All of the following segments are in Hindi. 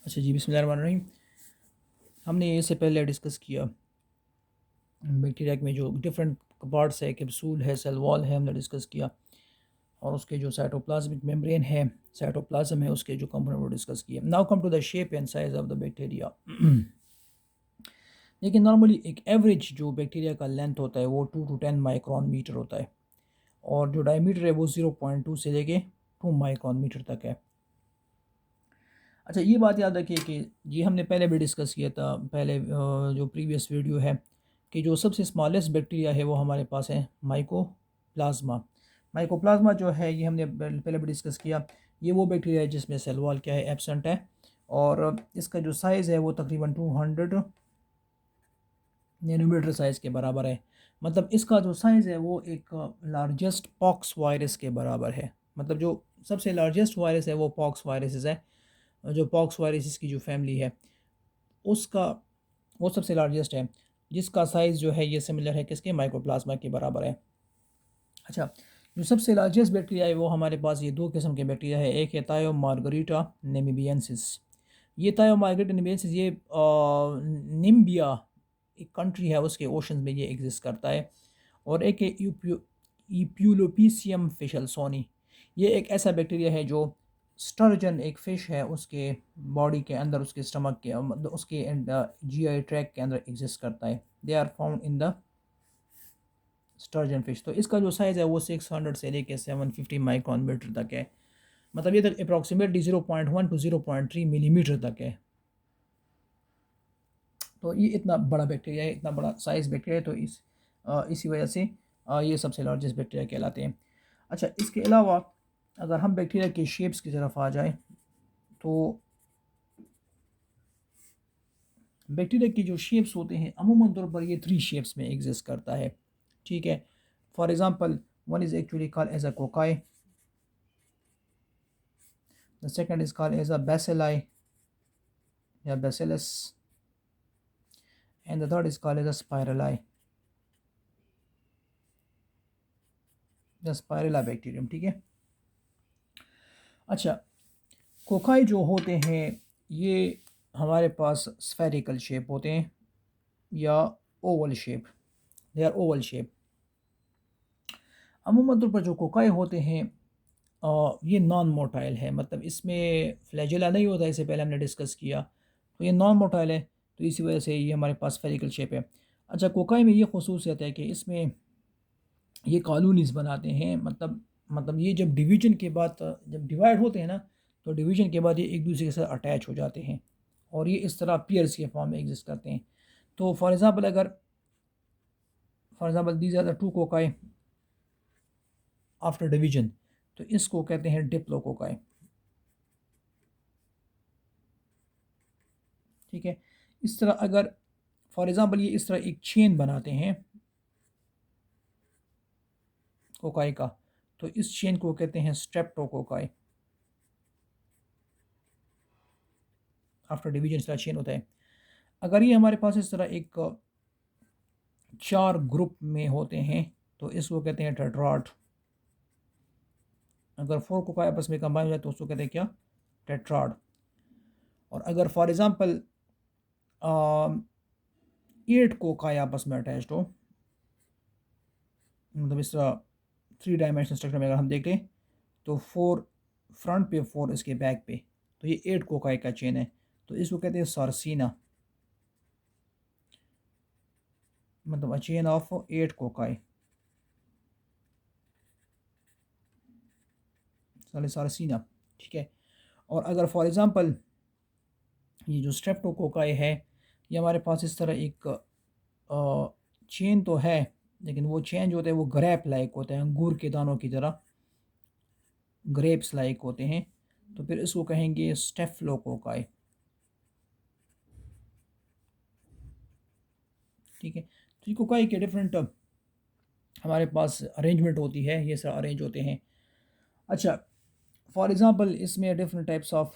अच्छा जी, बिस्मिल्लाहिर्रहमानिर्रहीम। हमने इससे पहले डिस्कस किया बैक्टीरिया में जो डिफरेंट पार्ट्स है, कैप्सूल है, सेल वॉल है, हमने डिस्कस किया। और उसके जो साइटोप्लाज्मिक मेम्ब्रेन है, साइटोप्लाज्म है, उसके जो कंपोनेंट वो डिस्कस किए। Now come to the shape and size of the bacteria. देखिए, नॉर्मली एक एवरेज जो बैक्टीरिया का लेंथ होता है वो 2 to 10 माइक्रोन मीटर होता है, और जो डायमीटर है वो 0.2 से लेके 2 माइक्रोन मीटर तक है। अच्छा, ये बात याद रखिए कि ये हमने पहले भी डिस्कस किया था, पहले जो प्रीवियस वीडियो है, कि जो सबसे स्मॉलेस्ट बैक्टीरिया है वो हमारे पास है माइकोप्लाज्मा। माइकोप्लाज्मा जो है ये हमने पहले भी डिस्कस किया। ये वो बैक्टीरिया है जिसमें सेल वॉल क्या है, एब्सेंट है, और इसका जो साइज़ है वो तकरीबन 200 नैनोमीटर साइज़ के बराबर है। मतलब इसका जो साइज़ है वो एक लार्जेस्ट पॉक्स वायरस के बराबर है। मतलब जो सबसे लार्जेस्ट वायरस है वो पॉक्स वायरस है। जो पॉक्स वायरस की जो फैमिली है उसका वो सबसे लार्जेस्ट है, जिसका साइज़ जो है ये सिमिलर है किसके, माइकोप्लाज्मा के बराबर है। अच्छा, जो सबसे लार्जेस्ट बैक्टीरिया है वो हमारे पास ये दो किस्म के बैक्टीरिया है। एक है थायो मार्गरीटा नेमिबियंसिस। ये थायो मार्गरीटा नेमिबियंसिस ये निम्बिया एक कंट्री है उसके ओशन में ये एग्जिस्ट करता है। और एक है इप्यूलोपीसियम फिशलसोनी। ये एक ऐसा बैक्टीरिया है जो स्टर्जन एक फ़िश है उसके बॉडी के अंदर, उसके स्टमक के मतलब उसके जीआई ट्रैक के अंदर एग्जिस्ट करता है। They are found in the sturgeon fish. तो इसका जो साइज़ है वो 600 से लेके 750 माइक्रोन मीटर तक है। मतलब ये तक अप्रॉक्सीमेटली 0.1 to 0.3 मिलीमीटर तक है। तो ये इतना बड़ा बैक्टीरिया है, इतना बड़ा साइज़ बैक्टीरिया है। तो इसी वजह से ये सबसे लार्जेस्ट बैक्टीरिया कहलाते हैं। अच्छा, इसके अलावा अगर हम बैक्टीरिया के शेप्स की तरफ आ जाएं, तो बैक्टीरिया की जो शेप्स होते हैं अमूमन तौर पर ये 3 शेप्स में एग्जिस्ट करता है। ठीक है, for example, one is actually called as a cocci, the second is called as a bacilli या bacillus, and the third is called as a spirilli या स्पाइरला बैक्टीरियम। ठीक है। अच्छा, कोकाई जो होते हैं ये हमारे पास स्फेरिकल शेप होते हैं या oval shape, they are oval shape. अमूमन तौर पर जो कोकाई होते हैं ये नॉन मोटाइल है, मतलब इसमें फ्लैजेला नहीं होता, इसे पहले हमने डिस्कस किया। तो ये नॉन मोटाइल है, तो इसी वजह से ये हमारे पास स्फेरिकल शेप है। अच्छा, कोकाई में ये खसूसियत है कि इसमें ये कॉलोनीज बनाते हैं। मतलब ये जब डिवीजन के बाद, जब डिवाइड होते हैं ना, तो डिवीजन के बाद ये एक दूसरे के साथ अटैच हो जाते हैं, और ये इस तरह पियर्स के फॉर्म में एग्जिस्ट करते हैं। तो for example these are the two cocci after division, तो इसको कहते हैं डिप्लोकोकाई। ठीक है। इस तरह अगर फॉर एग्जांपल ये इस तरह एक चेन बनाते हैं कोकाई का, तो इस चेन को कहते हैं स्ट्रेप्टोकोकाई। आफ्टर डिवीजन इस तरह चेन होता है। अगर ये हमारे पास इस तरह एक 4 ग्रुप में होते हैं तो इसको कहते हैं टेट्राड। अगर 4 कोकाई आपस में कंबाइन हो जाए तो उसको कहते हैं क्या, टेट्राड। और अगर फॉर एग्जांपल 8 कोकाई आपस में अटैच्ड हो, मतलब इस तरह 3 डायमेंशनल स्ट्रक्चर में अगर हम देख लें, तो 4 फ्रंट पे, 4 इसके बैक पे, तो ये 8 कोकाई का चेन है। तो इसको कहते हैं सार्सिना, मतलब अ चेन ऑफ 8 कोकाई, सार्सिना। ठीक है। और अगर फॉर एग्जांपल ये जो स्ट्रेप्टोकोकाई है, ये हमारे पास इस तरह एक चेन तो है, लेकिन वो चेन जो होता है वो ग्रैप लाइक होता है, अंगूर के दानों की तरह ग्रेप्स लाइक होते हैं। तो फिर इसको कहेंगे स्टेफ्लोकोकाई। ठीक है। तो ये कोकाई के डिफरेंट हमारे पास अरेंजमेंट होती है, ये सब अरेंज होते हैं। अच्छा, फॉर एग्ज़ाम्पल इसमें डिफरेंट टाइप्स ऑफ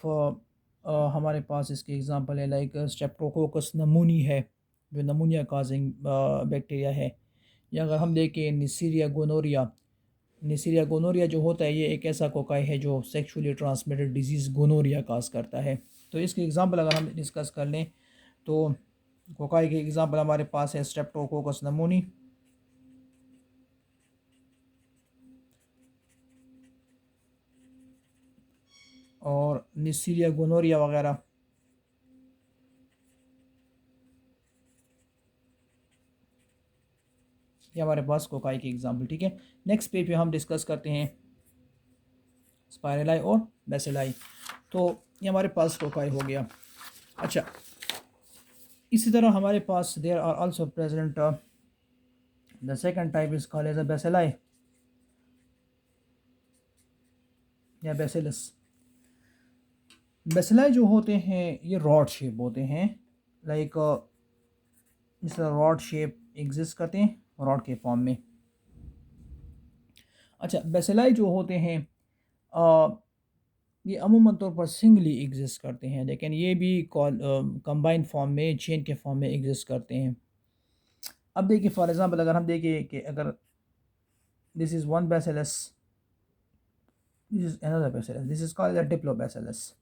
हमारे पास इसके एग्ज़ाम्पल है, लाइक स्ट्रेप्टोकोकस नमूनी है जो नमूनिया काजिंग बैक्टीरिया है। या अगर हम देखें निसीरिया गोनोरिया, निसीरिया गोनोरिया जो होता है ये एक ऐसा कोकाई है जो सेक्सुअली ट्रांसमिटेड डिजीज़ गोनोरिया काज करता है। तो इसकी एग्ज़ाम्पल अगर हम डिस्कस कर लें तो कोकाई की एग्ज़ाम्पल हमारे पास है स्ट्रेप्टोकोकस नमूनी, और निसीरिया गोनोरिया वगैरह। ये हमारे पास कोकाई की एग्ज़ाम्पल, ठीक है। नेक्स्ट पेज पे हम डिस्कस करते हैं स्पाइरलाई और बेसिलाई। तो ये हमारे पास कोकाई हो गया। अच्छा, इसी तरह हमारे पास there are also present the second type is called as a bacilli या बेसिलस। बेसिलाई जो होते हैं ये रॉड शेप होते हैं, लाइक इस तरह रॉड शेप एग्जिस्ट करते हैं रॉड के फॉर्म में। अच्छा, बेसिलाई जो होते हैं ये अमूमन तौर पर सिंगली एग्जिस्ट करते हैं, लेकिन ये भी कंबाइंड फॉर्म में, चेन के फॉर्म में एग्जिस्ट करते हैं। अब देखिए फॉर एग्जांपल अगर हम देखें कि अगर this is one bacillus, this is another bacillus, this is called the diplobacillus,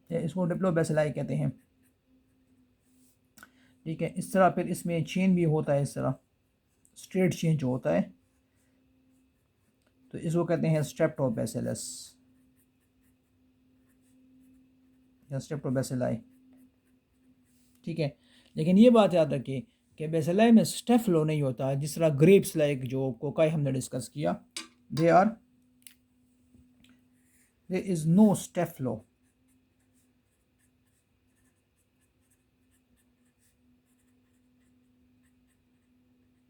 इसको डिप्लोबैसिलाई कहते हैं, ठीक है। इस तरह फिर इसमें चेन भी होता है, इस तरह स्ट्रेट चेन जो होता है, तो इसको कहते हैं स्ट्रेप्टोबैसिलस या स्ट्रेप्टोबैसिलाई, ठीक है। लेकिन ये बात याद रखिए कि बेसिलाई में स्टेप फ्लो नहीं होता है, जिस तरह ग्रेप्स लाइक जो कोकाई हमने डिस्कस किया, there is no step flow.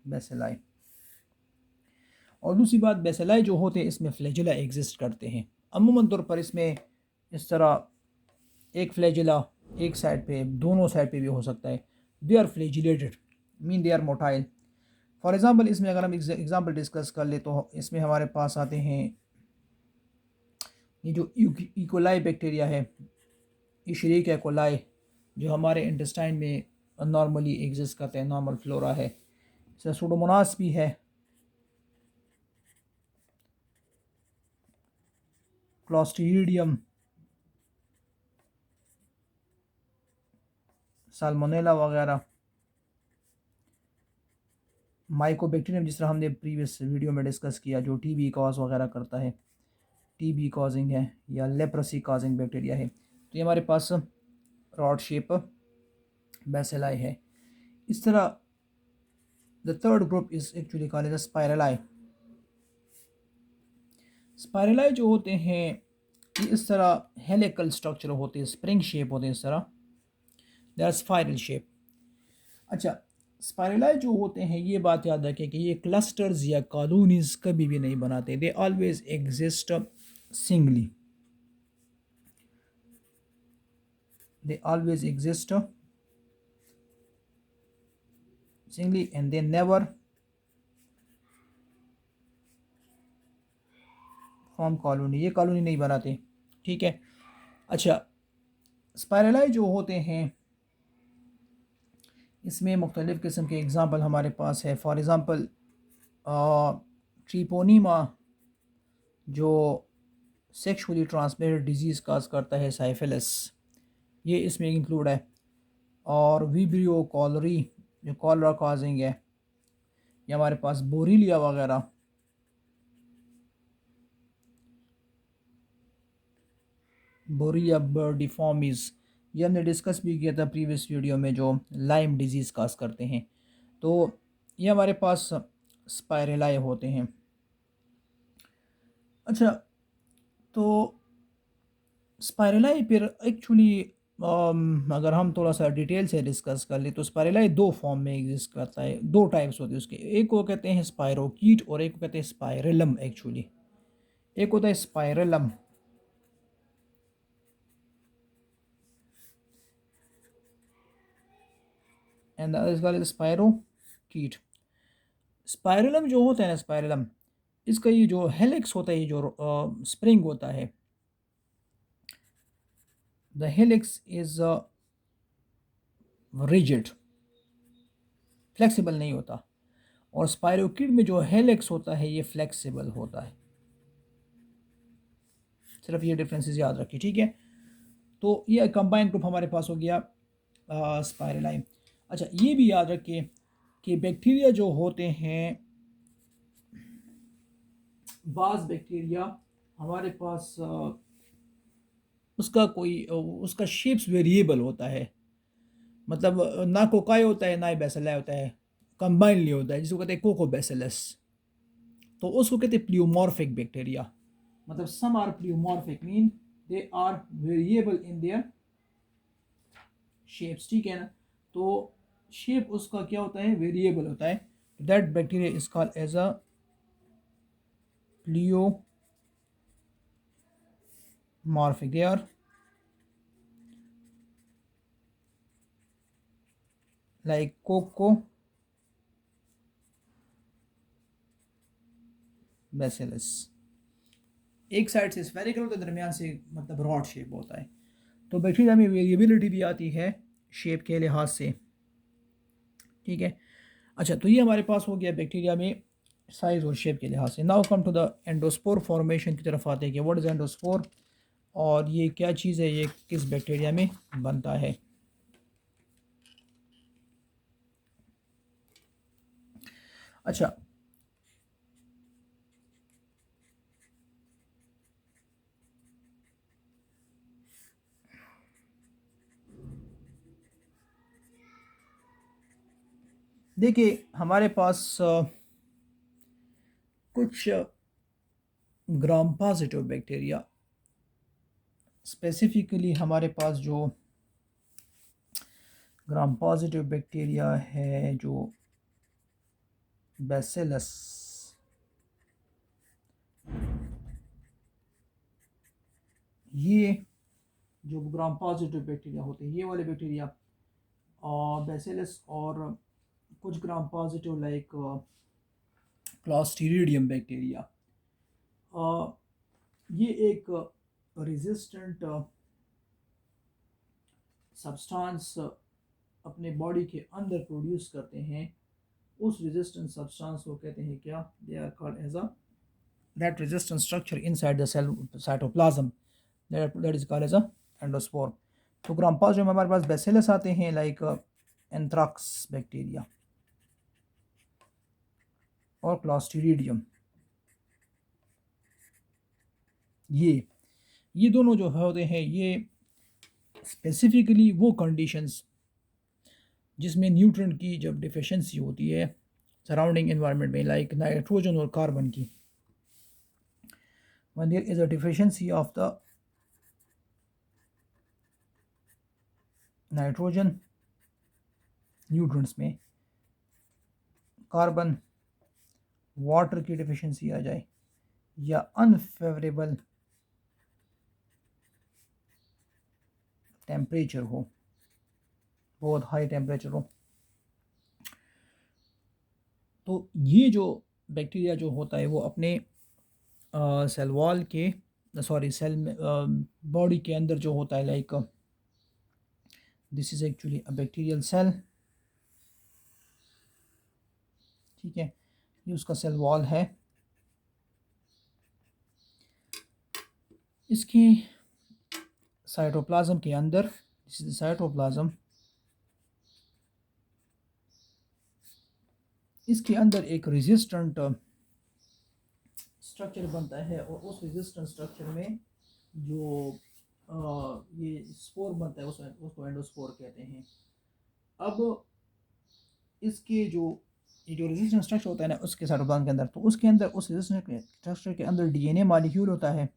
Bacilli, और दूसरी बात बेसिलाई जो होते हैं इसमें फ्लैजिला एग्जिस्ट करते हैं। अमूमन तौर पर इसमें इस तरह एक फ्लैजिला एक साइड पे, दोनों साइड पे भी हो सकता है। They are flagellated, mean they are motile. For example इसमें अगर हम एग्जांपल डिस्कस कर ले तो इसमें हमारे पास आते हैं ये जो इकोलाई बैक्टीरिया है, इशरीकिया कोलाई, जो हमारे इंटेस्टाइन में नॉर्मली एग्जिस्ट करते हैं, नॉर्मल फ्लोरा है। सूडोमोनास भी है, क्लॉस्ट्रीडियम, साल्मोनेला वगैरह, माइकोबैक्टीरियम जिस तरह हमने प्रीवियस वीडियो में डिस्कस किया, जो टीबी कॉज वगैरह करता है, टीबी कॉजिंग है या लेप्रोसी कॉजिंग बैक्टीरिया है। तो ये हमारे पास रॉड शेप बेसिलाई है। इस तरह the third group is actually called as spirilli. Spirilli जो होते हैं ये इस तरह हेलिकल स्ट्रक्चर होते हैं, स्प्रिंग शेप होते हैं, इस तरह दे आर स्पाइरल शेप। अच्छा, स्पाइरलाई जो होते हैं ये बात याद रखें कि ये क्लस्टर्स या कॉलोनीज कभी भी नहीं बनाते, they always exist singly, they always exist singly and they never form colony, ये कॉलोनी नहीं बनाते, ठीक है। अच्छा, स्पाइरलाई जो होते हैं इसमें मुख्तलिफ़ किस्म के एग्ज़ाम्पल हमारे पास है। फॉर एग्ज़ाम्पल ट्रिपोनीमा जो सेक्शुअली ट्रांसमिटेड डिजीज़ काज करता है, साइफिलिस, ये इसमें इंक्लूड है। और विब्रियो कॉलरी जो कॉलरा काजिंग है, ये हमारे पास बोरीलिया वगैरह, बोरिया बर्डिफॉर्मिस, ये हमने डिस्कस भी किया था प्रीवियस वीडियो में, जो लाइम डिजीज़ काज करते हैं। तो ये हमारे पास स्पाइरलाई होते हैं। अच्छा, तो स्पाइरलाई फिर एक्चुअली अगर हम थोड़ा सा डिटेल से डिस्कस कर ले तो स्पाइरलाई दो फॉर्म में एग्जिस्ट करता है, दो टाइप्स होते हैं उसके। एक को कहते हैं स्पायरोकीट और एक को कहते हैं स्पाइरलम। एक्चुअली एक होता है spirillum and the other is spirochete. Spirillum जो होता है ना, स्पाइरलम, इसका ये जो हेलिक्स होता है, ये जो स्प्रिंग होता है, the helix is rigid, flexible नहीं होता। और स्पायरोकीट में जो हेलिक्स होता है ये फ्लेक्सिबल होता है, सिर्फ ये डिफरेंसेस याद रखिए, ठीक है। तो ये कंबाइंड ग्रुप हमारे पास हो गया स्पाइरलाइम। अच्छा, ये भी याद रखिए कि बैक्टीरिया जो होते हैं, बाज़ बैक्टीरिया हमारे पास उसका कोई उसका शेप्स वेरिएबल होता है, मतलब ना कोकाई होता है ना ही बेसिलाई होता है, कंबाइनली होता है, जिसको कहते हैं कोकोबैसिलस। तो उसको कहते हैं प्लियोमॉर्फिक बैक्टीरिया। मतलब some are pleomorphic mean they are variable in their shapes, ठीक है ना। तो शेप उसका क्या होता है, वेरिएबल होता है। That bacteria is called as a pleomorphic. They are like cocco bacillus. एक साइड से स्फेरिकल होता है, दरमियान से मतलब रॉड शेप होता है। तो बैक्टीरिया में वेरिएबिलिटी भी आती है शेप के लिहाज से, ठीक है। अच्छा, तो ये हमारे पास हो गया बैक्टीरिया में साइज और शेप के लिहाज से। Now come to the endospore formation की तरफ आते हैं कि व्हाट इज एंडोस्पोर और ये क्या चीज़ है, ये किस बैक्टीरिया में बनता है। अच्छा, देखिए हमारे पास कुछ ग्राम पॉजिटिव बैक्टीरिया, स्पेसिफिकली हमारे पास जो ग्राम पॉजिटिव बैक्टीरिया है, जो बैसिलस, ये जो ग्राम पॉजिटिव बैक्टीरिया होते हैं, ये वाले बैक्टीरिया और बैसिलस, और कुछ gram positive like Clostridium bacteria, ये एक रेजिस्टेंट सब्सटेंस अपने बॉडी के अंदर प्रोड्यूस करते हैं। उस रेजिस्टेंट सब्सटेंस को कहते हैं क्या, they are called as a that resistant structure inside the cell cytoplasm, that is called as a endospore. तो ग्राम पॉजिटिव में हमारे पास बैसिलस आते हैं लाइक एंथ्राक्स बैक्टीरिया और क्लॉस्ट्रीडियम। ये दोनों जो होते हैं, ये स्पेसिफिकली वो कंडीशंस जिसमें न्यूट्रन की जब डिफिशेंसी होती है सराउंडिंग एनवायरनमेंट में, लाइक नाइट्रोजन और कार्बन की, when there is a deficiency of the nitrogen nutrients में, कार्बन वाटर की डिफिशिएंसी आ जाए, या अनफेवरेबल टेम्परेचर हो, बहुत हाई टेम्परेचर हो, तो ये जो बैक्टीरिया जो होता है वो अपने सेल वॉल के, सॉरी सेल बॉडी के अंदर जो होता है, like this is actually a bacterial cell, ठीक है, ये उसका सेल वॉल है। इसकी साइटोप्लाज्म के अंदर, दिस इज साइटोप्लाज्म, इसके अंदर एक रेजिस्टेंट स्ट्रक्चर बनता है, और उस रेजिस्टेंट स्ट्रक्चर में जो ये स्पोर बनता है उसको एंडोस्पोर कहते हैं। अब इसके जो ये जो रेजिस्टेंट स्ट्रक्चर होता है ना उसके साइटोप्लाज्म के अंदर, तो उसके अंदर उस रेजिस्टेंट स्ट्रक्चर के अंदर डीएनए मॉलिक्यूल होता है,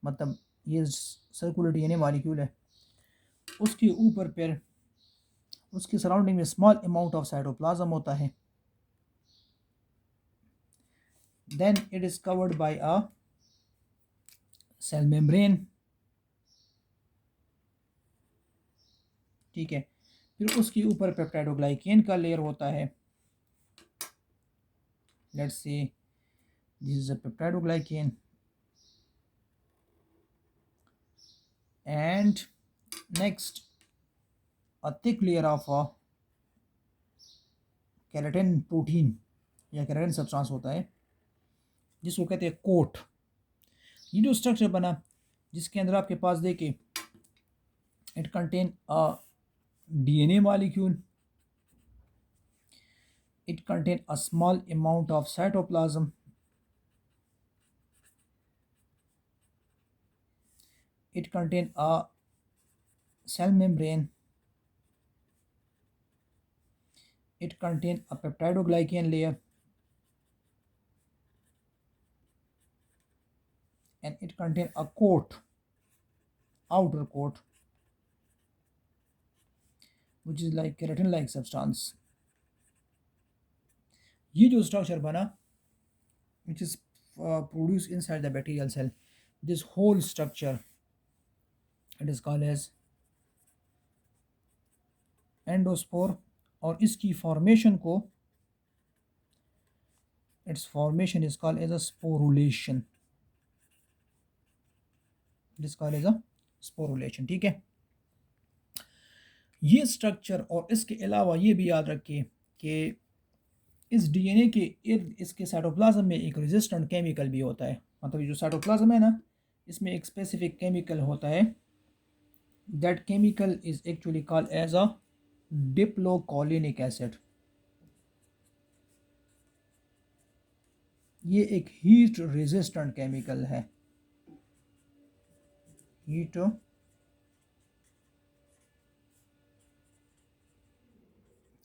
मतलब ये सर्कुलर डीएनए मॉलिक्यूल है। उसके ऊपर फिर उसकी सराउंडिंग में स्मॉल अमाउंट ऑफ साइटोप्लाज्म होता है, then it is covered by a cell membrane, ठीक है। फिर उसके ऊपर पेप्टाइडोग्लाइकेन का लेयर होता है, let's say this is a peptidoglycan, and next a thick layer of a keratin protein या केराटिन सब्सटेंस होता है, जिसको कहते हैं कोट। ये जो स्ट्रक्चर बना, जिसके अंदर आपके पास देखिए it contain a DNA molecule, it contain a small amount of cytoplasm, it contain a cell membrane, it contain a peptidoglycan layer, and it contain a coat, outer coat, which is like keratin like substance. ये जो structure बना which is produced inside the bacterial cell, this whole structure it is called as endospore, और इसकी फॉर्मेशन को its formation is called as a sporulation, it is called as a sporulation। ठीक है, ये स्ट्रक्चर और इसके अलावा ये भी याद रखिए कि इस डीएनए के इर्द इसके साइटोप्लाज्म में एक रेजिस्टेंट केमिकल भी होता है। मतलब ये जो साइटोप्लाज्म है ना, इसमें एक स्पेसिफिक केमिकल होता है, that chemical is actually called as a dipicolinic acid. ये एक हीट रेजिस्टेंट केमिकल है, हीट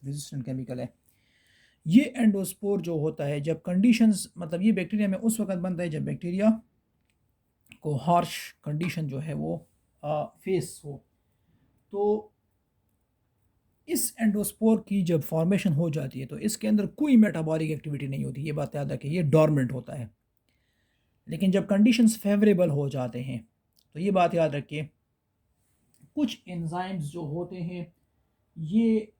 रेजिस्टेंट केमिकल है। ये एंडोस्पोर जो होता है जब कंडीशंस, मतलब ये बैक्टीरिया में उस वक्त बनता है जब बैक्टीरिया को हार्श कंडीशन जो है वो फेस हो। तो इस एंडोस्पोर की जब फॉर्मेशन हो जाती है तो इसके अंदर कोई मेटाबॉलिक एक्टिविटी नहीं होती, ये बात याद रखें, ये डॉर्मेंट होता है। लेकिन जब कंडीशंस फेवरेबल हो जाते हैं तो ये बात याद रखिए, कुछ एंजाइम्स जो होते हैं ये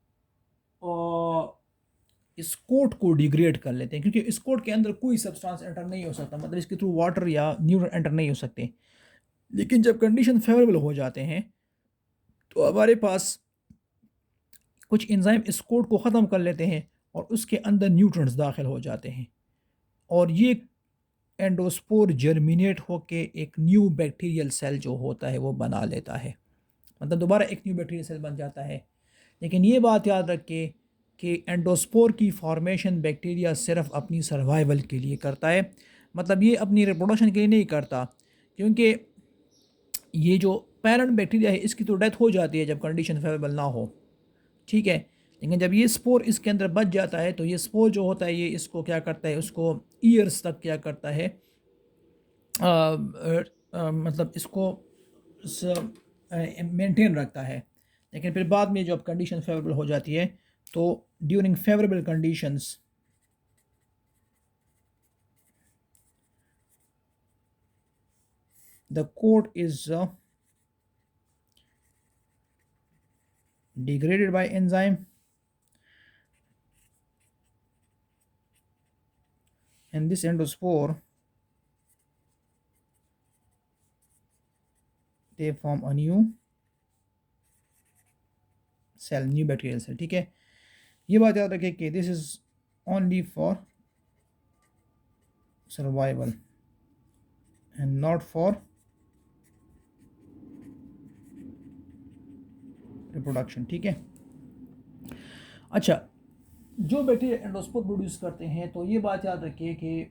इस कोट को डिग्रेड कर लेते हैं, क्योंकि इस कोट के अंदर कोई सब्सटेंस एंटर नहीं हो सकता, मतलब इसके थ्रू वाटर या न्यूट्रन एंटर नहीं हो सकते। लेकिन जब कंडीशन फेवरेबल हो जाते हैं तो हमारे पास कुछ एंजाइम इस कोट को ख़त्म कर लेते हैं और उसके अंदर न्यूट्रंट्स दाखिल हो जाते हैं, और ये एंडोस्पोर जर्मिनेट होके एक न्यू बैक्टीरियल सेल जो होता है वो बना लेता है, मतलब दोबारा एक न्यू बैक्टीरियल सेल बन जाता है। लेकिन ये बात याद रखें कि एंडोस्पोर की फॉर्मेशन बैक्टीरिया सिर्फ अपनी सर्वाइवल के लिए करता है, मतलब ये अपनी रिप्रोडक्शन के लिए नहीं करता, क्योंकि ये जो पेरेंट बैक्टीरिया है इसकी तो डेथ हो जाती है जब कंडीशन फेवरेबल ना हो। ठीक है, लेकिन जब ये स्पोर इसके अंदर बच जाता है तो ये स्पोर जो होता है ये इसको क्या करता है, उसको ईयर्स तक क्या करता है, मतलब इसको मेंटेन रखता है। लेकिन फिर बाद में जब कंडीशन फेवरेबल हो जाती है तो during favourable conditions the coat is degraded by enzyme and this endospore they form a new cell, new bacterial cell। ठीक है, ये बात याद रखें कि this is only for survival and not for reproduction. ठीक है, अच्छा, जो बैक्टीरिया एंडोस्पोर प्रोड्यूस करते हैं तो ये बात याद रखिए कि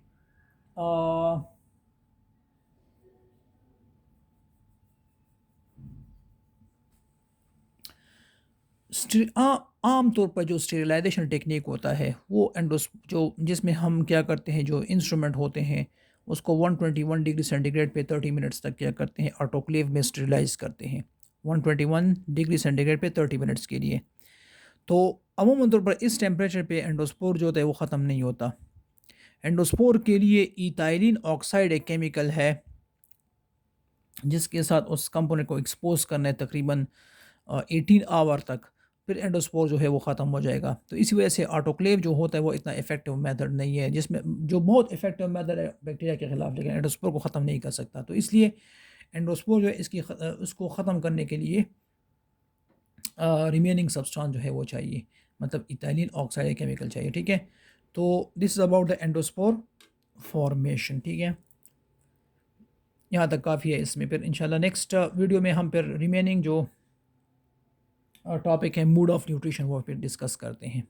आम तौर पर जो स्टेरिलाइजेशन टेक्निक होता है वो एंडोस जो जिसमें हम क्या करते हैं, जो इंस्ट्रूमेंट होते हैं उसको 121 डिग्री सेंटीग्रेड पे 30 मिनट्स तक क्या करते हैं, ऑटोक्लेव में स्टेरिलाइज करते हैं 121 डिग्री सेंटीग्रेड पे 30 मिनट्स के लिए। तो अमूमन तौर पर इस टेम्परेचर पे एंडोस्पोर जो होता है वो ख़त्म नहीं होता। एंडोस्पोर के लिए इथाइलिन ऑक्साइड एक केमिकल है जिसके साथ उस कंपोनेंट को एक्सपोज करना है तकरीबन 18 आवर तक, फिर एंडोस्पोर जो है वो ख़त्म हो जाएगा। तो इसी वजह से ऑटोक्लेव जो होता है वो इतना इफेक्टिव मेथड नहीं है, जिसमें जो बहुत इफेक्टिव मेथड है बैक्टीरिया के ख़िलाफ़, लेकिन एंडोस्पोर को ख़त्म नहीं कर सकता। तो इसलिए एंडोस्पोर जो है इसकी उसको ख़त्म करने के लिए रिमेनिंग सब्सटेंस जो है वो चाहिए, मतलब इथाइलिन ऑक्साइड केमिकल चाहिए। ठीक है, तो this is about the endospore formation. ठीक है, यहाँ तक काफ़ी है इसमें। फिर इंशाल्लाह नेक्स्ट वीडियो में हम फिर रिमेनिंग जो टॉपिक है मूड ऑफ न्यूट्रिशन वो फिर डिस्कस करते हैं।